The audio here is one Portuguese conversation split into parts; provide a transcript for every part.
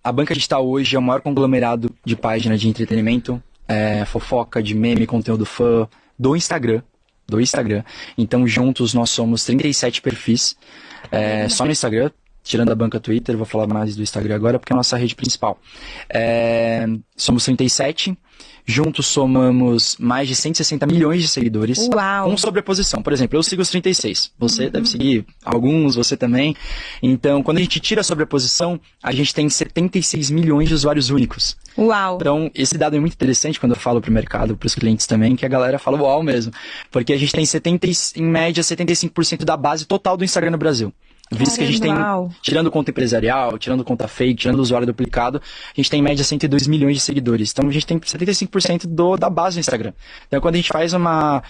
A banca digital hoje é o maior conglomerado de página de entretenimento, fofoca, de meme, conteúdo fã, do Instagram. Então, juntos, nós somos 37 perfis, só no Instagram, tirando a banca Twitter, vou falar mais do Instagram agora, porque é a nossa rede principal. Somos 37, juntos somamos mais de 160 milhões de seguidores. Uau. Com sobreposição. Por exemplo, eu sigo os 36, você deve seguir alguns, você também. Então, quando a gente tira a sobreposição, a gente tem 76 milhões de usuários únicos. Uau. Então, esse dado é muito interessante quando eu falo para o mercado, para os clientes também, que a galera fala uau mesmo. Porque a gente tem em média, 75% da base total do Instagram no Brasil. Visto que a gente tem, tirando conta empresarial, tirando conta fake, tirando usuário duplicado, a gente tem em média 102 milhões de seguidores. Então a gente tem 75% da base do Instagram. Então quando a gente faz uma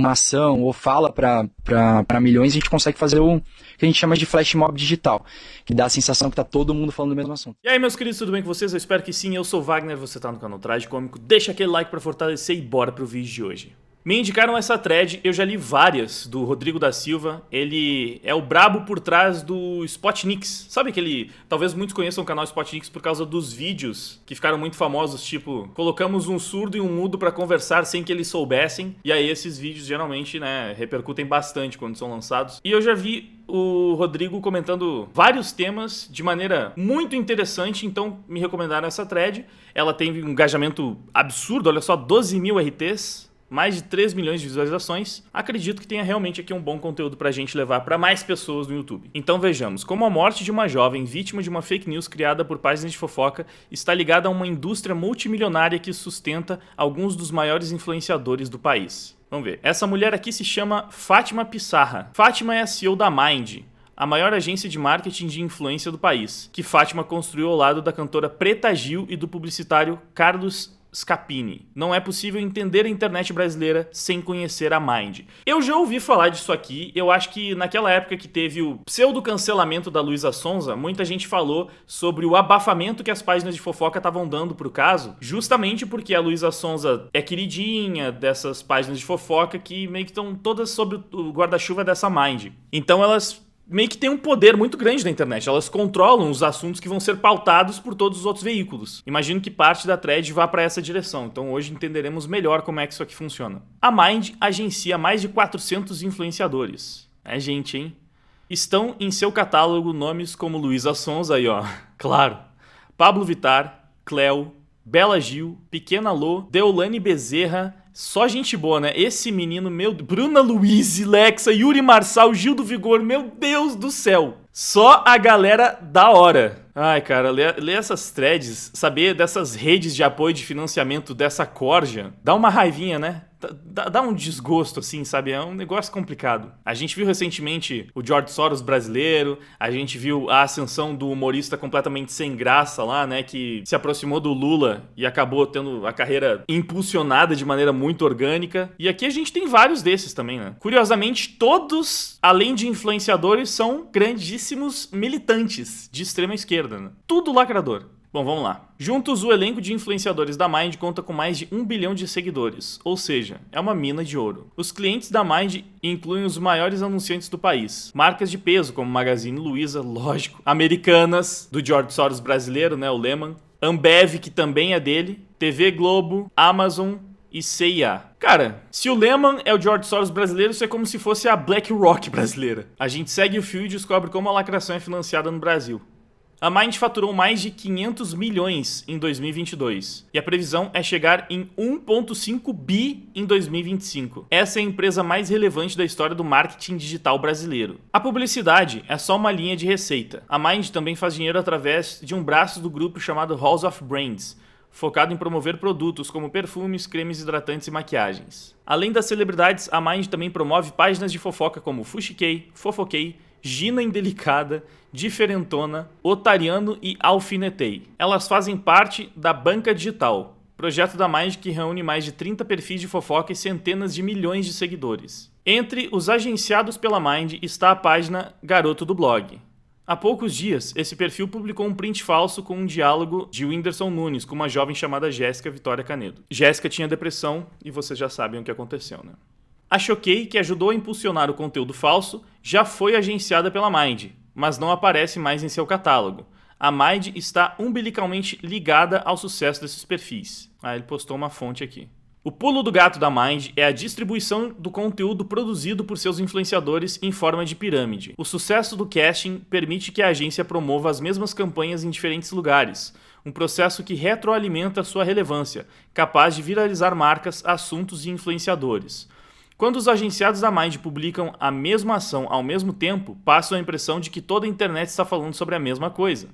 ação ou fala para milhões, a gente consegue fazer o que a gente chama de flash mob digital, que dá a sensação que tá todo mundo falando do mesmo assunto. E aí, meus queridos, tudo bem com vocês? Eu espero que sim. Eu sou o Wagner, você tá no canal Traje Cômico. Deixa aquele like para fortalecer e bora pro vídeo de hoje. Me indicaram essa thread, eu já li várias, do Rodrigo da Silva. Ele é o brabo por trás do Spotnix. Sabe aquele... Talvez muitos conheçam o canal Spotnix por causa dos vídeos que ficaram muito famosos, tipo... Colocamos um surdo e um mudo pra conversar sem que eles soubessem. E aí esses vídeos geralmente, né, repercutem bastante quando são lançados. E eu já vi o Rodrigo comentando vários temas de maneira muito interessante, então me recomendaram essa thread. Ela tem um engajamento absurdo, olha só, 12 mil RTs... mais de 3 milhões de visualizações, acredito que tenha realmente aqui um bom conteúdo pra gente levar pra mais pessoas no YouTube. Então vejamos, como a morte de uma jovem vítima de uma fake news criada por páginas de fofoca está ligada a uma indústria multimilionária que sustenta alguns dos maiores influenciadores do país. Vamos ver. Essa mulher aqui se chama Fátima Pissarra. Fátima é a CEO da Mind, a maior agência de marketing de influência do país, que Fátima construiu ao lado da cantora Preta Gil e do publicitário Carlos Scapini. Não é possível entender a internet brasileira sem conhecer a Mind. Eu já ouvi falar disso aqui, eu acho que naquela época que teve o pseudo-cancelamento da Luísa Sonza, muita gente falou sobre o abafamento que as páginas de fofoca estavam dando pro caso, justamente porque a Luísa Sonza é queridinha dessas páginas de fofoca que meio que estão todas sob o guarda-chuva dessa Mind. Então elas meio que tem um poder muito grande na internet. Elas controlam os assuntos que vão ser pautados por todos os outros veículos. Imagino que parte da thread vá para essa direção. Então hoje entenderemos melhor como é que isso aqui funciona. A Mind agencia mais de 400 influenciadores. É gente, hein? Estão em seu catálogo nomes como Luísa Sonza, aí ó, claro, Pablo Vittar, Cleo, Bela Gil, Pequena Lô, Deolane Bezerra... Só gente boa, né? Esse menino, meu... Bruna Luiz, Lexa, Yuri Marçal, Gil do Vigor, meu Deus do céu. Só a galera da hora. Ai, cara, ler essas threads, saber dessas redes de apoio de financiamento dessa corja, dá uma raivinha, né? Dá um desgosto, assim, sabe? É um negócio complicado. A gente viu recentemente o George Soros brasileiro, a gente viu a ascensão do humorista completamente sem graça lá, né? Que se aproximou do Lula e acabou tendo a carreira impulsionada de maneira muito orgânica. E aqui a gente tem vários desses também, né? Curiosamente, todos, além de influenciadores, são grandíssimos militantes de extrema esquerda, né? Tudo lacrador. Bom, vamos lá. Juntos, o elenco de influenciadores da Mind conta com mais de 1 bilhão de seguidores, ou seja, é uma mina de ouro. Os clientes da Mind incluem os maiores anunciantes do país. Marcas de peso como Magazine Luiza, lógico. Americanas, do George Soros brasileiro, né, o Lehman. Ambev, que também é dele. TV Globo, Amazon e CIA. Cara, se o Lehman é o George Soros brasileiro, isso é como se fosse a BlackRock brasileira. A gente segue o fio e descobre como a lacração é financiada no Brasil. A Mind faturou mais de 500 milhões em 2022 e a previsão é chegar em 1,5 bi em 2025. Essa é a empresa mais relevante da história do marketing digital brasileiro. A publicidade é só uma linha de receita. A Mind também faz dinheiro através de um braço do grupo chamado House of Brands, focado em promover produtos como perfumes, cremes hidratantes e maquiagens. Além das celebridades, a Mind também promove páginas de fofoca como Fuxiquei, Fofoquei, Gina Indelicada, Diferentona, Otariano e Alfinetei. Elas fazem parte da Banca Digital, projeto da Mind que reúne mais de 30 perfis de fofoca e centenas de milhões de seguidores. Entre os agenciados pela Mind está a página Garoto do Blog. Há poucos dias, esse perfil publicou um print falso com um diálogo de Whindersson Nunes com uma jovem chamada Jéssica Vitória Canedo. Jéssica tinha depressão e vocês já sabem o que aconteceu, né? A Choquei, que ajudou a impulsionar o conteúdo falso, já foi agenciada pela Mind, mas não aparece mais em seu catálogo. A Mind está umbilicalmente ligada ao sucesso desses perfis. Ele postou uma fonte aqui. O pulo do gato da Mind é a distribuição do conteúdo produzido por seus influenciadores em forma de pirâmide. O sucesso do casting permite que a agência promova as mesmas campanhas em diferentes lugares, um processo que retroalimenta sua relevância, capaz de viralizar marcas, assuntos e influenciadores. Quando os agenciados da Mind publicam a mesma ação ao mesmo tempo, passam a impressão de que toda a internet está falando sobre a mesma coisa.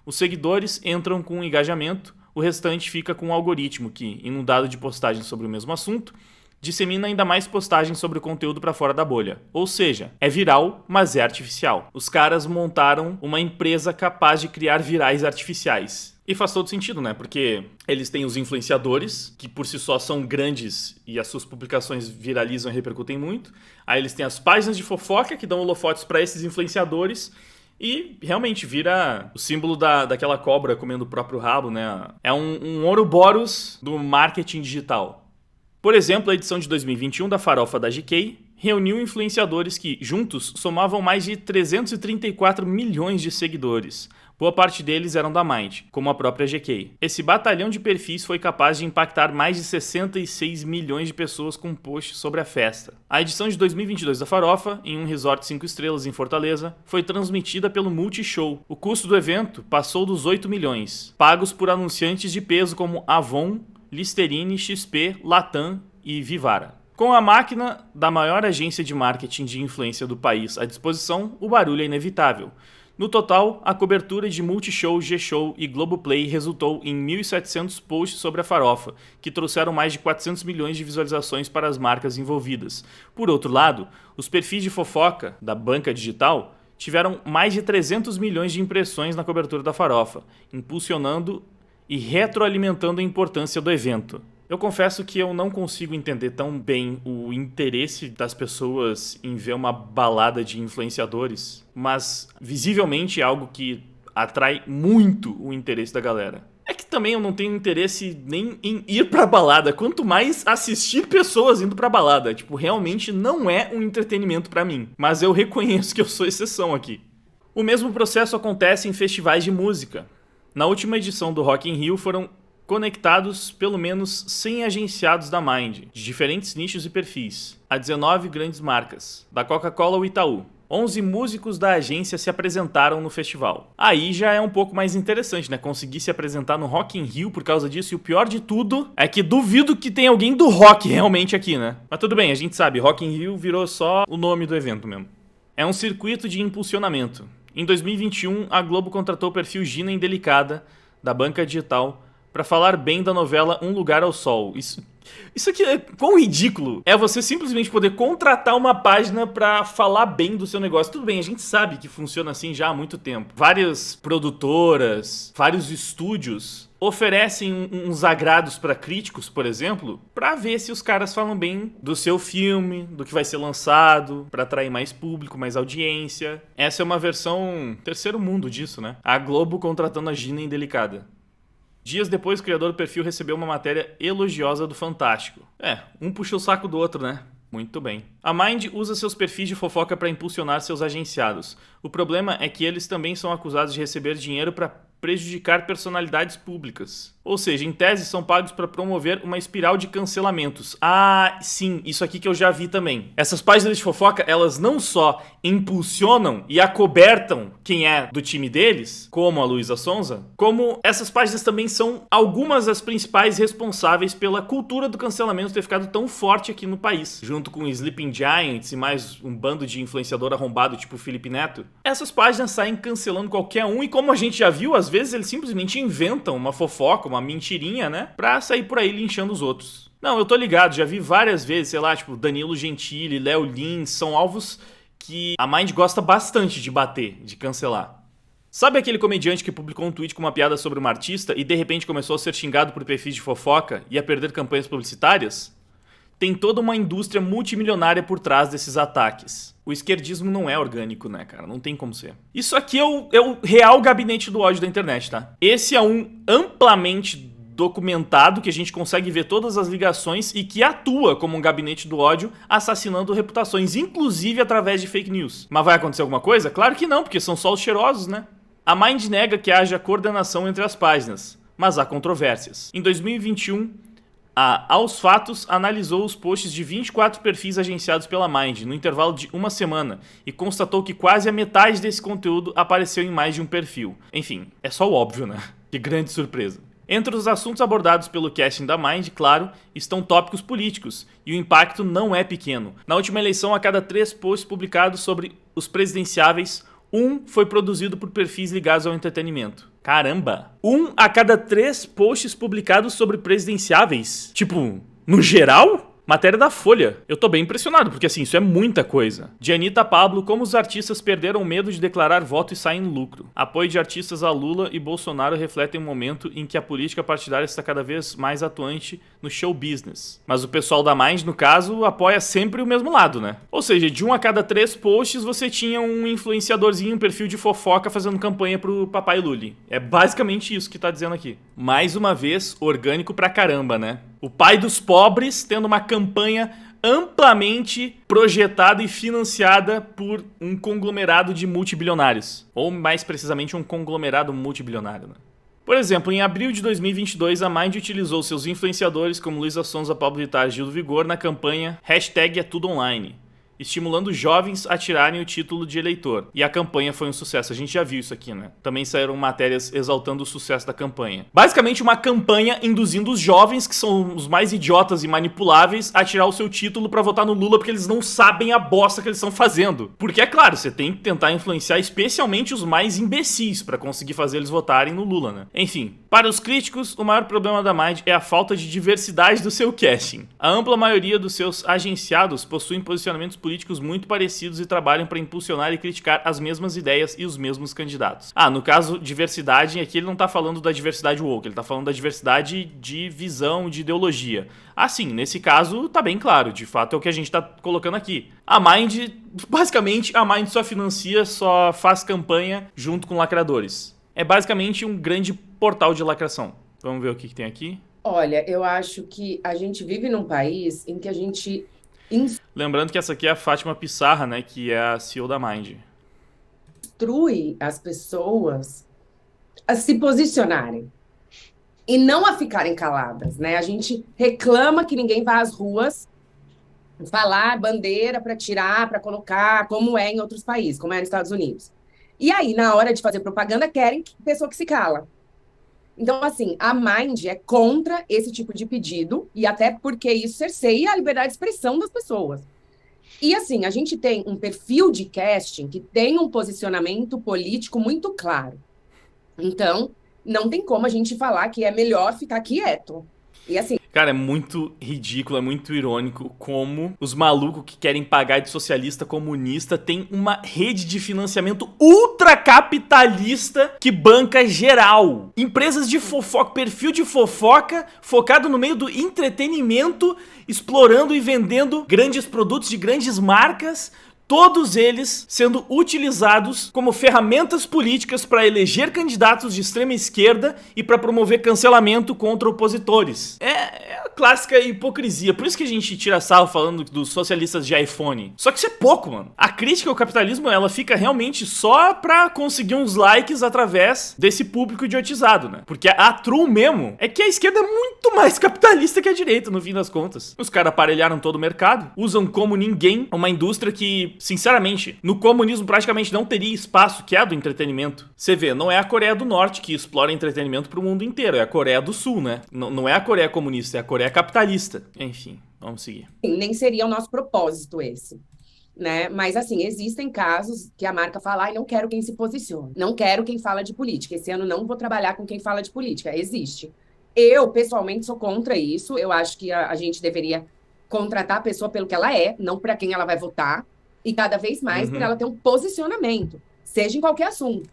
Os seguidores entram com engajamento, o restante fica com um algoritmo que, inundado de postagens sobre o mesmo assunto, dissemina ainda mais postagens sobre o conteúdo para fora da bolha. Ou seja, é viral, mas é artificial. Os caras montaram uma empresa capaz de criar virais artificiais. E faz todo sentido, né? Porque eles têm os influenciadores, que por si só são grandes e as suas publicações viralizam e repercutem muito. Aí eles têm as páginas de fofoca, que dão holofotes para esses influenciadores. E realmente vira o símbolo daquela cobra comendo o próprio rabo, né? É um Ouroboros do marketing digital. Por exemplo, a edição de 2021 da Farofa da GK reuniu influenciadores que, juntos, somavam mais de 334 milhões de seguidores. Boa parte deles eram da Mind, como a própria GK. Esse batalhão de perfis foi capaz de impactar mais de 66 milhões de pessoas com posts sobre a festa. A edição de 2022 da Farofa, em um resort 5 estrelas em Fortaleza, foi transmitida pelo Multishow. O custo do evento passou dos 8 milhões, pagos por anunciantes de peso como Avon, Listerine, XP, Latam e Vivara. Com a máquina da maior agência de marketing de influência do país à disposição, o barulho é inevitável. No total, a cobertura de Multishow, G-Show e Globoplay resultou em 1.700 posts sobre a farofa, que trouxeram mais de 400 milhões de visualizações para as marcas envolvidas. Por outro lado, os perfis de fofoca da banca digital tiveram mais de 300 milhões de impressões na cobertura da farofa, impulsionando e retroalimentando a importância do evento. Eu confesso que eu não consigo entender tão bem o interesse das pessoas em ver uma balada de influenciadores, mas visivelmente é algo que atrai muito o interesse da galera. É que também eu não tenho interesse nem em ir pra balada, quanto mais assistir pessoas indo pra balada. Tipo, realmente não é um entretenimento pra mim, mas eu reconheço que eu sou exceção aqui. O mesmo processo acontece em festivais de música. Na última edição do Rock in Rio foram conectados pelo menos 100 agenciados da Mind, de diferentes nichos e perfis, a 19 grandes marcas, da Coca-Cola ao Itaú. 11 músicos da agência se apresentaram no festival. Aí já é um pouco mais interessante, né? Conseguir se apresentar no Rock in Rio por causa disso, e o pior de tudo é que duvido que tenha alguém do rock realmente aqui, né? Mas tudo bem, a gente sabe, Rock in Rio virou só o nome do evento mesmo. É um circuito de impulsionamento. Em 2021, a Globo contratou o perfil Gina Indelicada, da banca digital, para falar bem da novela Um Lugar ao Sol. Isso aqui é quão ridículo. É você simplesmente poder contratar uma página para falar bem do seu negócio. Tudo bem, a gente sabe que funciona assim já há muito tempo. Várias produtoras, vários estúdios oferecem uns agrados para críticos, por exemplo, para ver se os caras falam bem do seu filme, do que vai ser lançado, para atrair mais público, mais audiência. Essa é uma versão terceiro mundo disso, né? A Globo contratando a Gina Indelicada. Dias depois, o criador do perfil recebeu uma matéria elogiosa do Fantástico. Um puxa o saco do outro, né? Muito bem. A Mind usa seus perfis de fofoca para impulsionar seus agenciados. O problema é que eles também são acusados de receber dinheiro para prejudicar personalidades públicas. Ou seja, em tese, são pagos para promover uma espiral de cancelamentos. Ah, sim, isso aqui que eu já vi também. Essas páginas de fofoca, elas não só impulsionam e acobertam quem é do time deles, como a Luísa Sonza, como essas páginas também são algumas das principais responsáveis pela cultura do cancelamento ter ficado tão forte aqui no país. Junto com Sleeping Giants e mais um bando de influenciador arrombado tipo Felipe Neto. Essas páginas saem cancelando qualquer um e, como a gente já viu, às vezes eles simplesmente inventam uma fofoca, uma mentirinha, né? Pra sair por aí linchando os outros. Não, eu tô ligado, já vi várias vezes, sei lá, tipo, Danilo Gentili, Léo Lins, são alvos que a Mind gosta bastante de bater, de cancelar. Sabe aquele comediante que publicou um tweet com uma piada sobre uma artista e de repente começou a ser xingado por perfis de fofoca e a perder campanhas publicitárias? Tem toda uma indústria multimilionária por trás desses ataques. O esquerdismo não é orgânico, né, cara? Não tem como ser. Isso aqui é o real gabinete do ódio da internet, tá? Esse é um amplamente documentado, que a gente consegue ver todas as ligações e que atua como um gabinete do ódio, assassinando reputações, inclusive através de fake news. Mas vai acontecer alguma coisa? Claro que não, porque são só os cheirosos, né? A Mind nega que haja coordenação entre as páginas, mas há controvérsias. Em 2021, a Aos Fatos analisou os posts de 24 perfis agenciados pela Mind no intervalo de uma semana e constatou que quase a metade desse conteúdo apareceu em mais de um perfil. Enfim, é só o óbvio, né? Que grande surpresa. Entre os assuntos abordados pelo casting da Mind, claro, estão tópicos políticos, e o impacto não é pequeno. Na última eleição, a cada 3 posts publicados sobre os presidenciáveis, um foi produzido por perfis ligados ao entretenimento. Caramba! 1 a cada 3 posts publicados sobre presidenciáveis? Tipo, no geral? Matéria da Folha. Eu tô bem impressionado, porque assim, isso é muita coisa. De Anitta Pablo, como os artistas perderam o medo de declarar voto e saem no lucro. Apoio de artistas a Lula e Bolsonaro refletem um momento em que a política partidária está cada vez mais atuante no show business. Mas o pessoal da Mind, no caso, apoia sempre o mesmo lado, né? Ou seja, de 1 a cada 3 posts você tinha um influenciadorzinho, um perfil de fofoca fazendo campanha pro papai Lully. É basicamente isso que tá dizendo aqui. Mais uma vez, orgânico pra caramba, né? O pai dos pobres tendo uma campanha amplamente projetada e financiada por um conglomerado de multibilionários. Ou, mais precisamente, um conglomerado multibilionário, né? Por exemplo, em abril de 2022, a Mind utilizou seus influenciadores como Luísa Sonza, Pablo Vittar e Gil do Vigor na campanha #EtudoOnline, estimulando jovens a tirarem o título de eleitor. E a campanha foi um sucesso. A gente já viu isso aqui, né? Também saíram matérias exaltando o sucesso da campanha. Basicamente, uma campanha induzindo os jovens, que são os mais idiotas e manipuláveis, a tirar o seu título pra votar no Lula, porque eles não sabem a bosta que eles estão fazendo. Porque, é claro, você tem que tentar influenciar especialmente os mais imbecis pra conseguir fazer eles votarem no Lula, né? Enfim, para os críticos, o maior problema da Mind é a falta de diversidade do seu casting. A ampla maioria dos seus agenciados possuem posicionamentos políticos muito parecidos e trabalham para impulsionar e criticar as mesmas ideias e os mesmos candidatos. No caso, diversidade, aqui ele não tá falando da diversidade woke, ele tá falando da diversidade de visão, de ideologia. Sim, nesse caso tá bem claro, de fato é o que a gente tá colocando aqui. Basicamente, a Mind só financia, só faz campanha junto com lacradores. É basicamente um grande portal de lacração. Vamos ver o que tem aqui. Olha, eu acho que a gente vive num país em que a gente... Lembrando que essa aqui é a Fátima Pissarra, né, que é a CEO da Mind. Instrui as pessoas a se posicionarem e não a ficarem caladas, né? A gente reclama que ninguém vá às ruas falar bandeira para tirar, para colocar, como é em outros países, como é nos Estados Unidos. E aí, na hora de fazer propaganda, querem pessoa que se cala. Então, assim, a Mind é contra esse tipo de pedido, e até porque isso cerceia a liberdade de expressão das pessoas. E, assim, a gente tem um perfil de casting que tem um posicionamento político muito claro. Então, não tem como a gente falar que é melhor ficar quieto. E, assim... Cara, é muito ridículo, é muito irônico como os malucos que querem pagar de socialista comunista têm uma rede de financiamento ultracapitalista que banca geral. Empresas de fofoca, perfil de fofoca focado no meio do entretenimento, explorando e vendendo grandes produtos de grandes marcas, todos eles sendo utilizados como ferramentas políticas para eleger candidatos de extrema esquerda e para promover cancelamento contra opositores. É a clássica hipocrisia. Por isso que a gente tira sarro falando dos socialistas de iPhone. Só que isso é pouco, mano. A crítica ao capitalismo, ela fica realmente só pra conseguir uns likes através desse público idiotizado, né? Porque a true mesmo é que a esquerda é muito mais capitalista que a direita, no fim das contas. Os caras aparelharam todo o mercado, usam como ninguém uma indústria que, sinceramente, no comunismo praticamente não teria espaço, que é a do entretenimento. Você vê, não é a Coreia do Norte que explora entretenimento pro mundo inteiro, é a Coreia do Sul, né? Não é a Coreia comunista, é a Coreia capitalista. Enfim, vamos seguir. Nem seria o nosso propósito esse, né? Mas, assim, existem casos que a marca fala, não quero quem se posicione, não quero quem fala de política, esse ano não vou trabalhar com quem fala de política. Existe. Eu, pessoalmente, sou contra isso, eu acho que a gente deveria contratar a pessoa pelo que ela é, não para quem ela vai votar, e cada vez mais para ela ter um posicionamento, seja em qualquer assunto.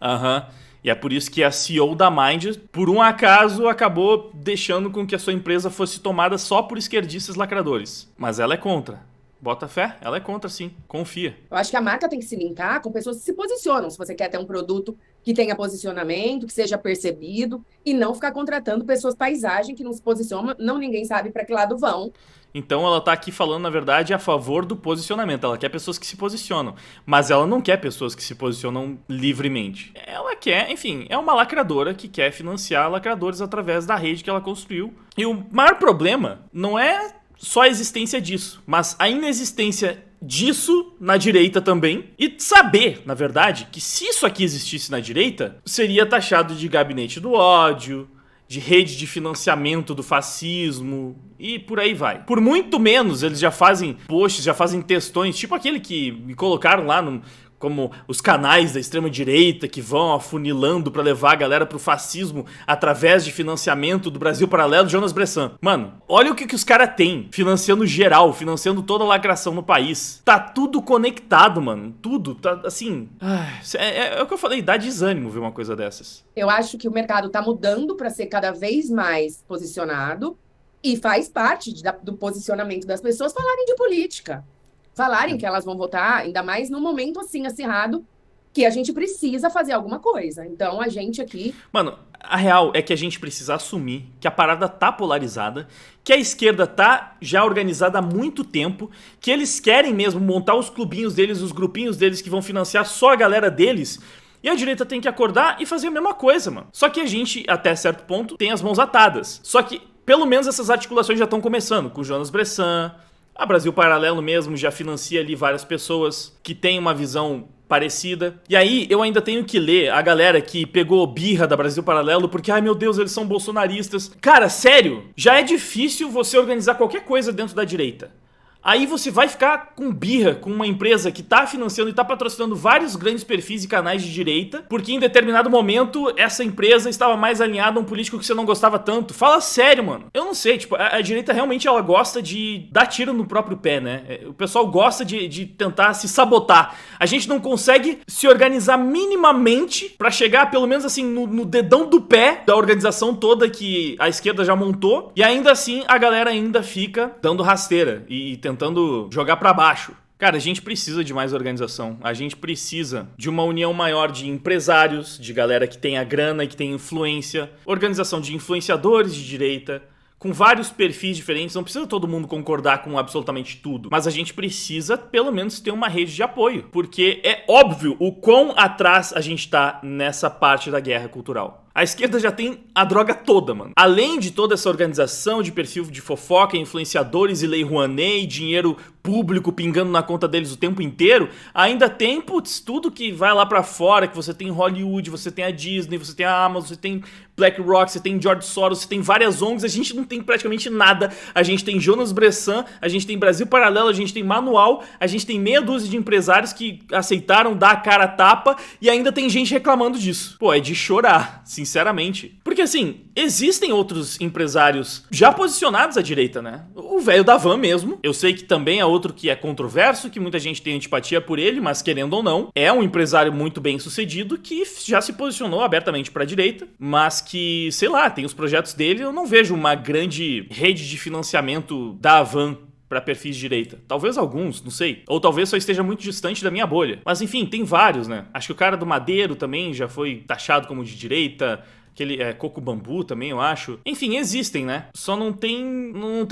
E é por isso que a CEO da Mind, por um acaso, acabou deixando com que a sua empresa fosse tomada só por esquerdistas lacradores. Mas ela é contra. Bota fé, ela é contra sim, confia. Eu acho que a marca tem que se linkar com pessoas que se posicionam. Se você quer ter um produto que tenha posicionamento, que seja percebido, e não ficar contratando pessoas paisagem que não se posicionam, não ninguém sabe para que lado vão. Então ela tá aqui falando, na verdade, a favor do posicionamento. Ela quer pessoas que se posicionam, mas ela não quer pessoas que se posicionam livremente. Ela quer, enfim, é uma lacradora que quer financiar lacradores através da rede que ela construiu. E o maior problema não é só a existência disso, mas a inexistência disso na direita também, e saber, na verdade, que se isso aqui existisse na direita, seria taxado de gabinete do ódio, de rede de financiamento do fascismo e por aí vai. Por muito menos eles já fazem posts, já fazem textões, tipo aquele que me colocaram lá como os canais da extrema-direita que vão afunilando pra levar a galera pro fascismo através de financiamento do Brasil Paralelo, do Jonas Bressan. Mano, olha o que os caras têm, financiando geral, financiando toda a lacração no país. Tá tudo conectado, mano. Tudo, tá assim... É o que eu falei, dá desânimo ver uma coisa dessas. Eu acho que o mercado tá mudando para ser cada vez mais posicionado e faz parte do posicionamento das pessoas falarem de política. Falarem que elas vão votar, ainda mais num momento assim acirrado, que a gente precisa fazer alguma coisa. Então, a gente aqui... Mano, a real é que a gente precisa assumir que a parada tá polarizada, que a esquerda tá já organizada há muito tempo, que eles querem mesmo montar os clubinhos deles, os grupinhos deles que vão financiar só a galera deles, e a direita tem que acordar e fazer a mesma coisa, mano. Só que a gente, até certo ponto, tem as mãos atadas. Só que, pelo menos essas articulações já estão começando, com o Jonas Bressan. A Brasil Paralelo mesmo já financia ali várias pessoas que têm uma visão parecida. E aí eu ainda tenho que ler a galera que pegou birra da Brasil Paralelo porque, ai meu Deus, eles são bolsonaristas. Cara, sério, já é difícil você organizar qualquer coisa dentro da direita. Aí você vai ficar com birra com uma empresa que tá financiando e tá patrocinando vários grandes perfis e canais de direita, porque em determinado momento essa empresa estava mais alinhada a um político que você não gostava tanto. Fala sério, mano. Eu não sei, tipo, a direita realmente ela gosta de dar tiro no próprio pé, né? O pessoal gosta de tentar se sabotar. A gente não consegue se organizar minimamente pra chegar pelo menos assim no dedão do pé da organização toda que a esquerda já montou, e ainda assim a galera ainda fica dando rasteira e tentando jogar pra baixo. Cara, a gente precisa de mais organização. A gente precisa de uma união maior de empresários, de galera que tem a grana e que tem influência, organização de influenciadores de direita, com vários perfis diferentes. Não precisa todo mundo concordar com absolutamente tudo, mas a gente precisa pelo menos ter uma rede de apoio, porque é óbvio o quão atrás a gente tá nessa parte da guerra cultural. A esquerda já tem a droga toda, mano. Além de toda essa organização de perfil de fofoca, influenciadores e lei Rouanet, e dinheiro público pingando na conta deles o tempo inteiro, ainda tem, putz, tudo que vai lá pra fora, que você tem Hollywood, você tem a Disney, você tem a Amazon, você tem BlackRock, você tem George Soros, você tem várias ONGs, a gente não tem praticamente nada. A gente tem Jonas Bressan, a gente tem Brasil Paralelo, a gente tem Manual, a gente tem meia dúzia de empresários que aceitaram dar a cara a tapa e ainda tem gente reclamando disso. Pô, é de chorar, sinceramente. Porque assim, existem outros empresários já posicionados à direita, né? O velho da van mesmo, eu sei que também é outro que é controverso, que muita gente tem antipatia por ele, mas querendo ou não, é um empresário muito bem sucedido que já se posicionou abertamente pra direita, mas que, sei lá, tem os projetos dele, eu não vejo uma grande rede de financiamento da Avan para perfis de direita. Talvez alguns, não sei. Ou talvez só esteja muito distante da minha bolha. Mas enfim, tem vários, né? Acho que o cara do Madeiro também já foi taxado como de direita. Aquele Coco Bambu também, eu acho. Enfim, existem, né? Só não tem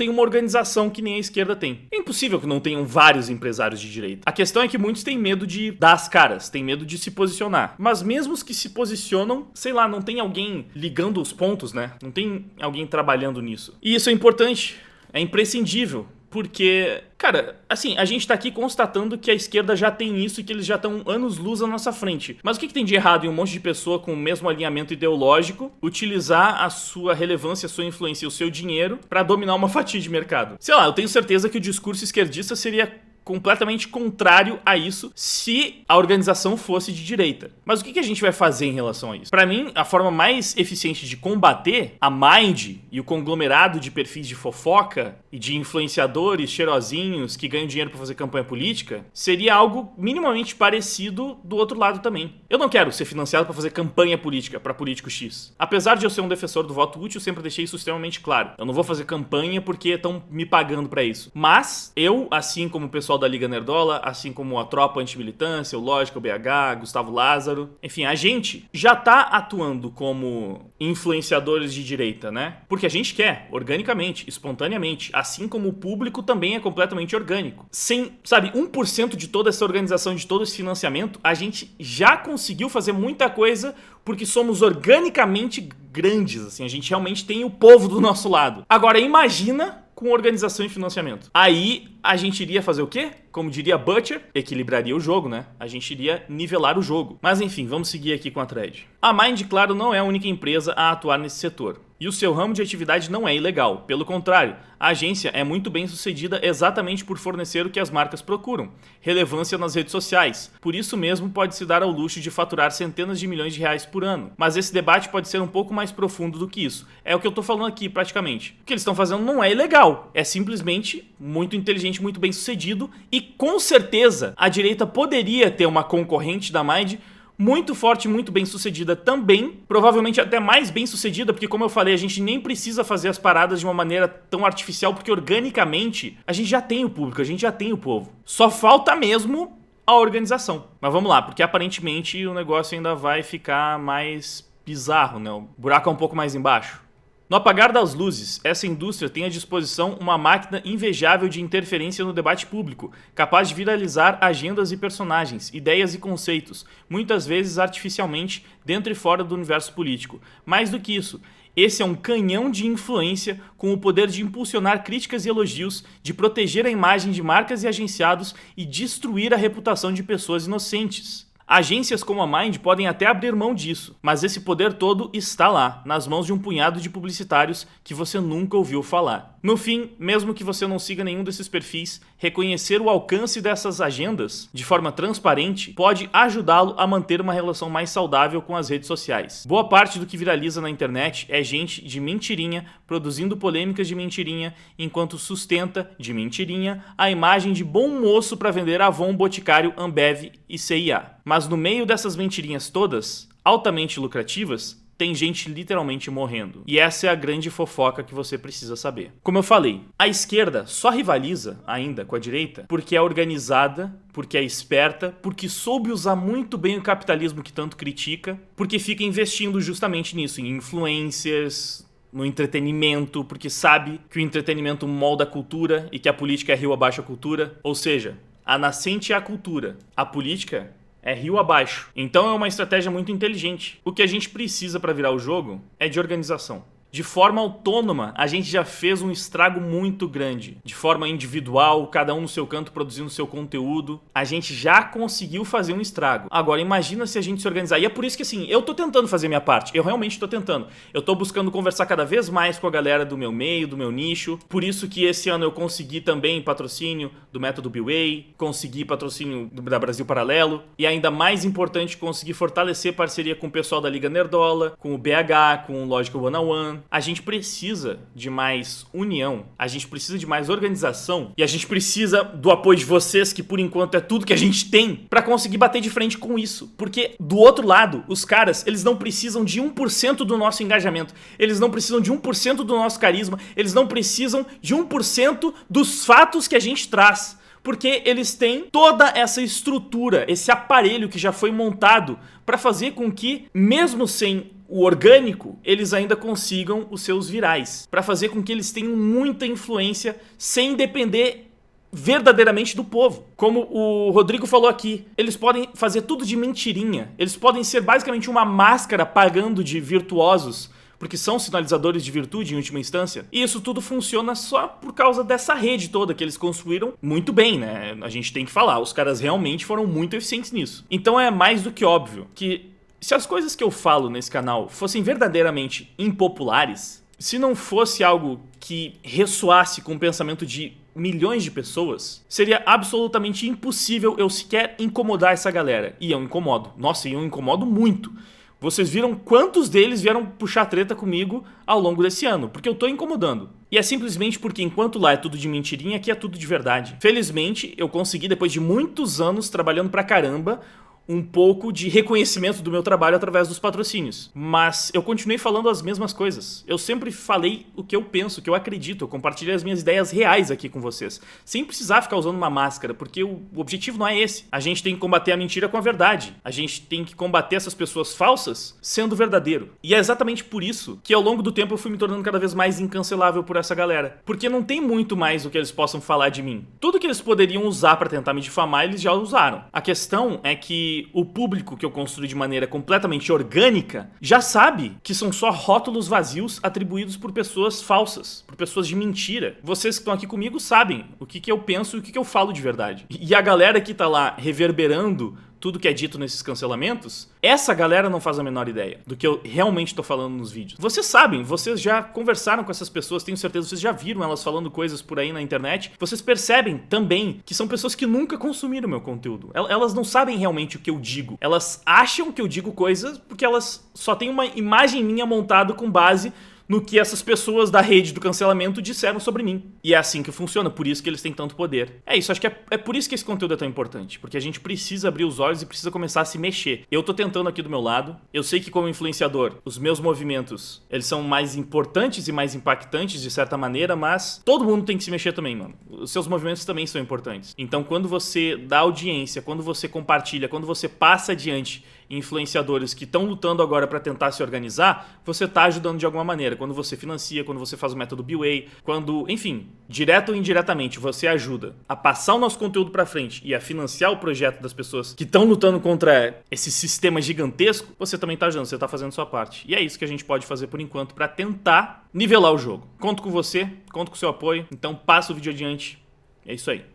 uma organização que nem a esquerda tem. É impossível que não tenham vários empresários de direita. A questão é que muitos têm medo de dar as caras, têm medo de se posicionar. Mas mesmo os que se posicionam, sei lá, não tem alguém ligando os pontos, né? Não tem alguém trabalhando nisso. E isso é importante, é imprescindível. Porque, cara, assim, a gente tá aqui constatando que a esquerda já tem isso e que eles já estão anos-luz à nossa frente. Mas o que tem de errado em um monte de pessoa com o mesmo alinhamento ideológico utilizar a sua relevância, a sua influência e o seu dinheiro pra dominar uma fatia de mercado? Sei lá, eu tenho certeza que o discurso esquerdista seria completamente contrário a isso se a organização fosse de direita. Mas o que a gente vai fazer em relação a isso? Pra mim, a forma mais eficiente de combater a Mind e o conglomerado de perfis de fofoca e de influenciadores cheirosinhos que ganham dinheiro pra fazer campanha política seria algo minimamente parecido do outro lado também. Eu não quero ser financiado pra fazer campanha política pra político X. Apesar de eu ser um defensor do voto útil, eu sempre deixei isso extremamente claro. Eu não vou fazer campanha porque estão me pagando pra isso. Mas eu, assim como o pessoal pessoal da Liga Nerdola, assim como a Tropa Antimilitância, o Lógica, o BH, Gustavo Lázaro. Enfim, a gente já tá atuando como influenciadores de direita, né? Porque a gente quer, organicamente, espontaneamente, assim como o público também é completamente orgânico. Sem, sabe, 1% de toda essa organização, de todo esse financiamento, a gente já conseguiu fazer muita coisa porque somos organicamente grandes, assim, a gente realmente tem o povo do nosso lado. Agora, imagina com organização e financiamento. Aí a gente iria fazer o quê? Como diria Butcher, equilibraria o jogo, né? A gente iria nivelar o jogo. Mas enfim, vamos seguir aqui com a thread. A Mind, claro, não é a única empresa a atuar nesse setor. E o seu ramo de atividade não é ilegal. Pelo contrário, a agência é muito bem sucedida exatamente por fornecer o que as marcas procuram: relevância nas redes sociais. Por isso mesmo pode se dar ao luxo de faturar centenas de milhões de reais por ano. Mas esse debate pode ser um pouco mais profundo do que isso. É o que eu tô falando aqui praticamente. O que eles estão fazendo não é ilegal. É simplesmente muito inteligente, muito bem sucedido. E com certeza a direita poderia ter uma concorrente da Mind muito forte, muito bem sucedida também, provavelmente até mais bem sucedida, porque como eu falei, a gente nem precisa fazer as paradas de uma maneira tão artificial, porque organicamente a gente já tem o público, a gente já tem o povo. Só falta mesmo a organização. Mas vamos lá, porque aparentemente o negócio ainda vai ficar mais bizarro, né? O buraco é um pouco mais embaixo. No apagar das luzes, essa indústria tem à disposição uma máquina invejável de interferência no debate público, capaz de viralizar agendas e personagens, ideias e conceitos, muitas vezes artificialmente, dentro e fora do universo político. Mais do que isso, esse é um canhão de influência com o poder de impulsionar críticas e elogios, de proteger a imagem de marcas e agenciados e destruir a reputação de pessoas inocentes. Agências como a Mind podem até abrir mão disso, mas esse poder todo está lá, nas mãos de um punhado de publicitários que você nunca ouviu falar. No fim, mesmo que você não siga nenhum desses perfis, reconhecer o alcance dessas agendas de forma transparente pode ajudá-lo a manter uma relação mais saudável com as redes sociais. Boa parte do que viraliza na internet é gente de mentirinha produzindo polêmicas de mentirinha, enquanto sustenta, de mentirinha, a imagem de bom moço para vender Avon, Boticário, Ambev e CIA. Mas no meio dessas mentirinhas todas, altamente lucrativas, tem gente literalmente morrendo. E essa é a grande fofoca que você precisa saber. Como eu falei, a esquerda só rivaliza ainda com a direita porque é organizada, porque é esperta, porque soube usar muito bem o capitalismo que tanto critica, porque fica investindo justamente nisso, em influencers, no entretenimento, porque sabe que o entretenimento molda a cultura e que a política é rio abaixo a cultura. Ou seja, a nascente é a cultura, a política é rio abaixo. Então é uma estratégia muito inteligente. O que a gente precisa para virar o jogo é de organização. De forma autônoma, a gente já fez um estrago muito grande. De forma individual, cada um no seu canto produzindo seu conteúdo, a gente já conseguiu fazer um estrago. Agora, imagina se a gente se organizar. E é por isso que, assim, eu tô tentando fazer minha parte. Eu realmente tô tentando. Eu tô buscando conversar cada vez mais com a galera do meu meio, do meu nicho. Por isso que esse ano eu consegui também patrocínio do Método B-Way, consegui patrocínio da Brasil Paralelo. E ainda mais importante, consegui fortalecer parceria com o pessoal da Liga Nerdola, com o BH, com o Lógica One-on-One. A gente precisa de mais união, a gente precisa de mais organização e a gente precisa do apoio de vocês, que por enquanto é tudo que a gente tem, pra conseguir bater de frente com isso. Porque do outro lado, os caras, eles não precisam de 1% do nosso engajamento, eles não precisam de 1% do nosso carisma, eles não precisam de 1% dos fatos que a gente traz. Porque eles têm toda essa estrutura, esse aparelho que já foi montado para fazer com que, mesmo sem o orgânico, eles ainda consigam os seus virais. Para fazer com que eles tenham muita influência sem depender verdadeiramente do povo. Como o Rodrigo falou aqui, eles podem fazer tudo de mentirinha. Eles podem ser basicamente uma máscara pagando de virtuosos, porque são sinalizadores de virtude em última instância. E isso tudo funciona só por causa dessa rede toda que eles construíram muito bem, né? A gente tem que falar, os caras realmente foram muito eficientes nisso. Então é mais do que óbvio que se as coisas que eu falo nesse canal fossem verdadeiramente impopulares, se não fosse algo que ressoasse com o pensamento de milhões de pessoas, seria absolutamente impossível eu sequer incomodar essa galera. E eu incomodo. Nossa, eu incomodo muito. Vocês viram quantos deles vieram puxar treta comigo ao longo desse ano, porque eu tô incomodando. E é simplesmente porque enquanto lá é tudo de mentirinha, aqui é tudo de verdade. Felizmente, eu consegui, depois de muitos anos trabalhando pra caramba, um pouco de reconhecimento do meu trabalho através dos patrocínios. Mas eu continuei falando as mesmas coisas. Eu sempre falei o que eu penso, o que eu acredito. Eu compartilhei as minhas ideias reais aqui com vocês. Sem precisar ficar usando uma máscara, porque o objetivo não é esse. A gente tem que combater a mentira com a verdade. A gente tem que combater essas pessoas falsas sendo verdadeiro. E é exatamente por isso que ao longo do tempo eu fui me tornando cada vez mais incancelável por essa galera. Porque não tem muito mais o que eles possam falar de mim. Tudo que eles poderiam usar pra tentar me difamar, eles já usaram. A questão é que o público que eu construí de maneira completamente orgânica já sabe que são só rótulos vazios atribuídos por pessoas falsas, por pessoas de mentira. Vocês que estão aqui comigo sabem o que eu penso e o que eu falo de verdade. E a galera que tá lá reverberando tudo que é dito nesses cancelamentos, essa galera não faz a menor ideia do que eu realmente tô falando nos vídeos. Vocês sabem, vocês já conversaram com essas pessoas, tenho certeza, vocês já viram elas falando coisas por aí na internet. Vocês percebem também que são pessoas que nunca consumiram meu conteúdo. Elas não sabem realmente o que eu digo. Elas acham que eu digo coisas porque elas só têm uma imagem minha montada com base no que essas pessoas da rede do cancelamento disseram sobre mim. E é assim que funciona, por isso que eles têm tanto poder. É isso, acho que é por isso que esse conteúdo é tão importante, porque a gente precisa abrir os olhos e precisa começar a se mexer. Eu tô tentando aqui do meu lado, eu sei que como influenciador, os meus movimentos, eles são mais importantes e mais impactantes de certa maneira, mas todo mundo tem que se mexer também, mano. Os seus movimentos também são importantes. Então quando você dá audiência, quando você compartilha, quando você passa adiante influenciadores que estão lutando agora para tentar se organizar, você está ajudando de alguma maneira. Quando você financia, quando você faz o método B-Way, quando, enfim, direto ou indiretamente, você ajuda a passar o nosso conteúdo para frente e a financiar o projeto das pessoas que estão lutando contra esse sistema gigantesco, você também está ajudando, você está fazendo sua parte. E é isso que a gente pode fazer por enquanto para tentar nivelar o jogo. Conto com você, conto com o seu apoio, então passa o vídeo adiante. É isso aí.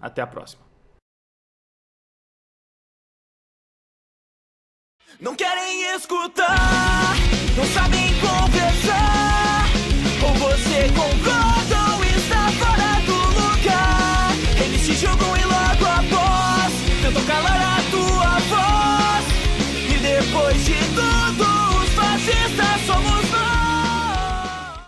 Até a próxima. Não querem escutar, não sabem conversar, ou você conversa.